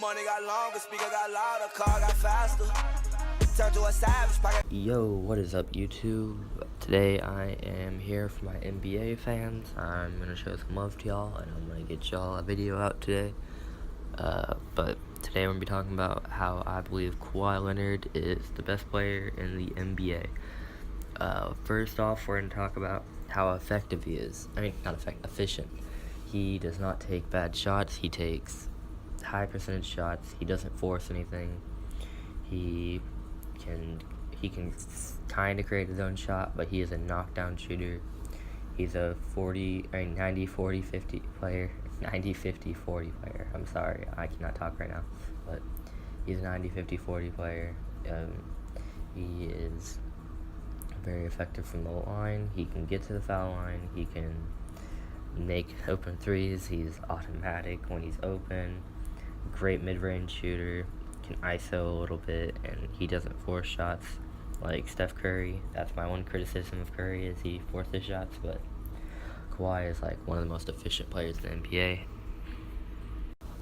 Money got longer, speaker got louder, car got faster. Turn to a savage pocket. Yo, what is up YouTube? Today I am here for my NBA fans. I'm gonna show some love to y'all and I'm gonna get y'all a video out today. But today we're gonna be talking about how I believe Kawhi Leonard is the best player in the NBA. First off, we're gonna talk about how effective he is. I mean, not efficient. He does not take bad shots. He takes high percentage shots. He doesn't force anything. He can kind of create his own shot, but he is a knockdown shooter. He's a 90-40-50 player. 90-50-40 player. I'm sorry, I cannot talk right now, but he's a 90-50-40 player. He is very effective from the line. He can get to the foul line. He can make open threes. He's automatic when he's open. Great mid-range shooter. Can ISO a little bit, and he doesn't force shots like Steph Curry. That's my one criticism of Curry, is he forces shots, but Kawhi is like one of the most efficient players in the NBA.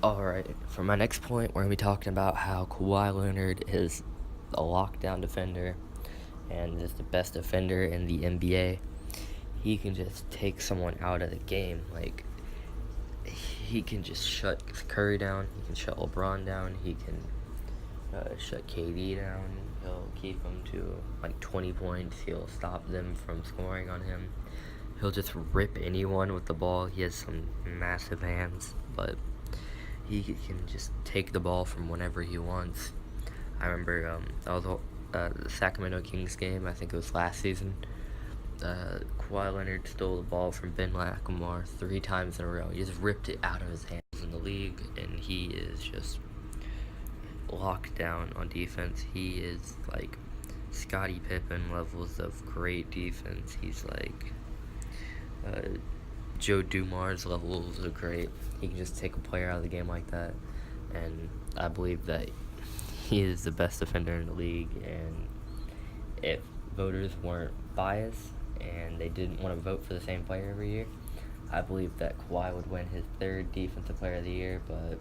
Alright, for my next point, we're going to be talking about how Kawhi Leonard is a lockdown defender and is the best defender in the NBA. He can just take someone out of the game. Like, he can just shut Curry down, he can shut LeBron down, he can shut KD down. He'll keep him to like 20 points. He'll stop them from scoring on him. He'll just rip anyone with the ball. He has some massive hands, but he can just take the ball from whenever he wants. I remember that was the Sacramento Kings game. I think it was last season. Kawhi Leonard stole the ball from Ben McLemore 3 times in a row. He just ripped it out of his hands in the league, and he is just locked down on defense. He is like Scottie Pippen levels of great defense. He's like Joe Dumars levels of great. He can just take a player out of the game like that, and I believe that he is the best defender in the league. And if voters weren't biased and they didn't want to vote for the same player every year, I believe that Kawhi would win his 3rd Defensive Player of the Year. But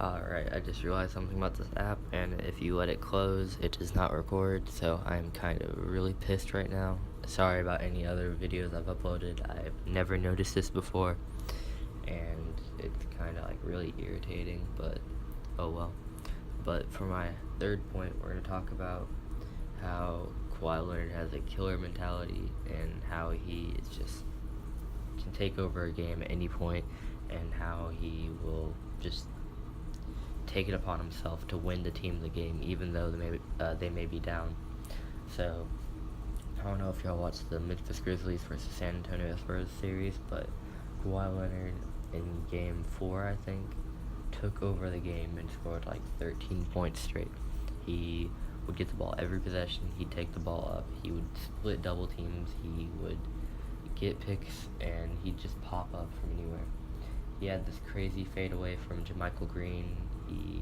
alright, I just realized something about this app, and if you let it close, it does not record, so I'm kind of really pissed right now. Sorry about any other videos I've uploaded. I've never noticed this before, and it's kind of like really irritating, but oh well. But for my 3rd point, we're going to talk about how Kawhi Leonard has a killer mentality and how he is just can take over a game at any point, and how he will just take it upon himself to win the team the game, even though they may be down. So I don't know if y'all watched the Memphis Grizzlies versus San Antonio Spurs series, but Kawhi Leonard in game 4, I think, took over the game and scored like 13 points straight. He would get the ball every possession. He'd take the ball up. He would split double teams. He would get picks, and he'd just pop up from anywhere. He had this crazy fadeaway from JaMychal Green. He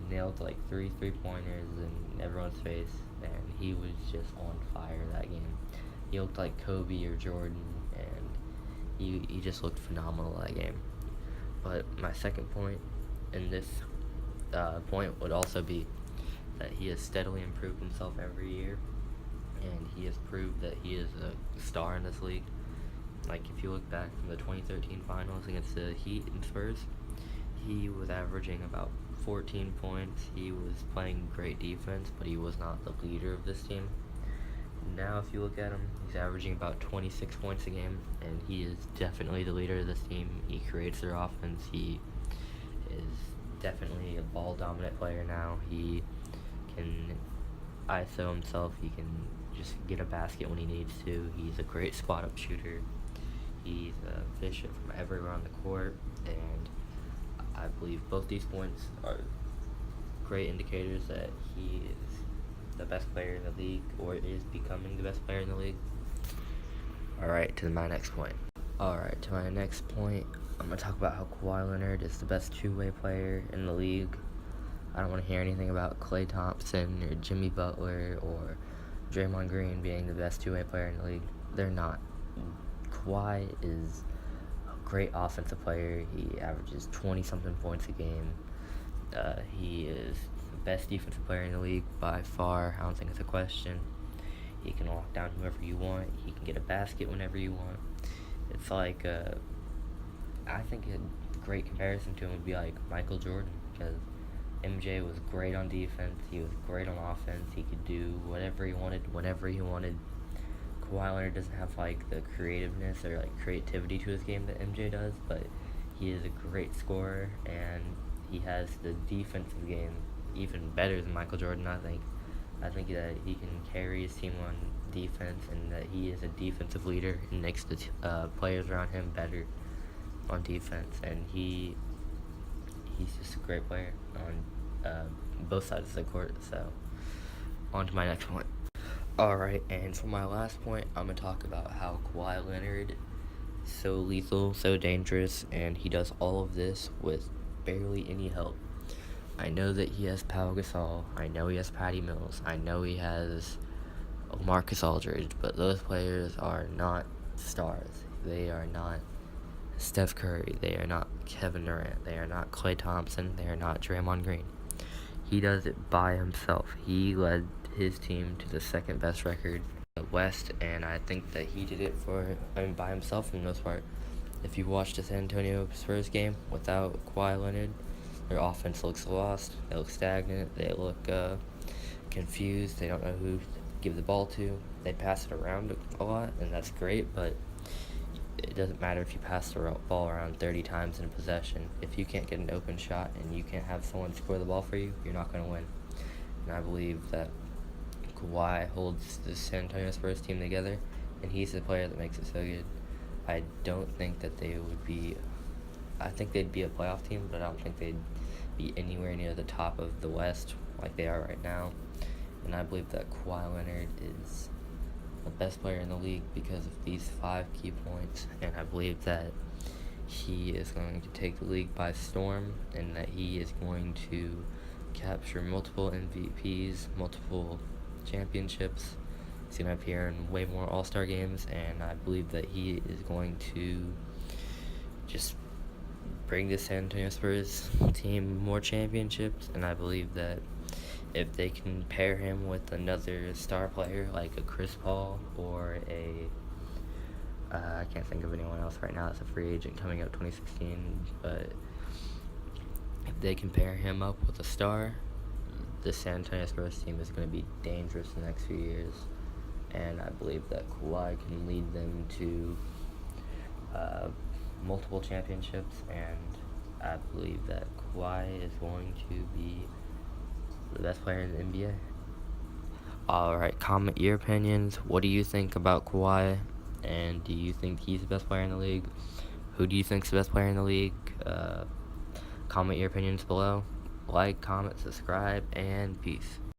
nailed like 3 3-pointers in everyone's face, and he was just on fire that game. He looked like Kobe or Jordan, and he just looked phenomenal that game. But my 2nd point in this point would also be that he has steadily improved himself every year, and he has proved that he is a star in this league. Like, if you look back from the 2013 finals against the Heat and Spurs, he was averaging about 14 points. He was playing great defense, but he was not the leader of this team. Now, if you look at him, he's averaging about 26 points a game, and he is definitely the leader of this team. He creates their offense. He is definitely a ball-dominant player now. He can ISO himself. He can just get a basket when he needs to. He's a great spot-up shooter. He's efficient from everywhere on the court, and I believe both these points are great indicators that he is the best player in the league, or is becoming the best player in the league. Alright, to my next point. Alright, to my next point, I'm going to talk about how Kawhi Leonard is the best 2-way player in the league. I don't want to hear anything about Klay Thompson or Jimmy Butler or Draymond Green being the best 2-way player in the league. They're not. Kawhi is a great offensive player. He averages 20-something points a game. He is the best defensive player in the league by far. I don't think it's a question. He can lock down whoever you want. He can get a basket whenever you want. It's like, I think a great comparison to him would be like Michael Jordan, because MJ was great on defense. He was great on offense. He could do whatever he wanted, whenever he wanted. Kawhi Leonard doesn't have like the creativeness or like creativity to his game that MJ does, but he is a great scorer, and he has the defensive game even better than Michael Jordan. I think that he can carry his team on defense, and that he is a defensive leader and makes the players around him better on defense. And he's just a great player on both sides of the court. So on to my next point. Alright, and for my last point, I'm going to talk about how Kawhi Leonard is so lethal, so dangerous, and he does all of this with barely any help. I know that he has Pau Gasol, I know he has Patty Mills, I know he has Marcus Aldridge, but those players are not stars. They are not Steph Curry, they are not Kevin Durant, they are not Klay Thompson, they are not Draymond Green. He does it by himself. He led his team to the second best record in the West, and I think that he did it by himself for the most part. If you watch the San Antonio Spurs game without Kawhi Leonard, their offense looks lost, they look stagnant, they look confused, they don't know who to give the ball to. They pass it around a lot, and that's great, but it doesn't matter if you pass the ball around 30 times in a possession. If you can't get an open shot and you can't have someone score the ball for you, you're not going to win. And I believe that Kawhi holds the San Antonio Spurs team together, and he's the player that makes it so good. I don't think that they would be... I think they'd be a playoff team, but I don't think they'd be anywhere near the top of the West like they are right now. And I believe that Kawhi Leonard is the best player in the league because of these 5 key points, and I believe that he is going to take the league by storm, and that he is going to capture multiple MVPs, multiple championships. He's going to appear in way more All-Star games, and I believe that he is going to just bring the San Antonio Spurs team more championships. And I believe that if they can pair him with another star player like a Chris Paul or I can't think of anyone else right now that's a free agent coming up 2016, but if they can pair him up with a star, the San Antonio Spurs team is going to be dangerous in the next few years. And I believe that Kawhi can lead them to multiple championships, and I believe that Kawhi is going to be the best player in the NBA. Alright, comment your opinions. What do you think about Kawhi? And do you think he's the best player in the league? Who do you think's the best player in the league? Comment your opinions below. Like, comment, subscribe, and peace.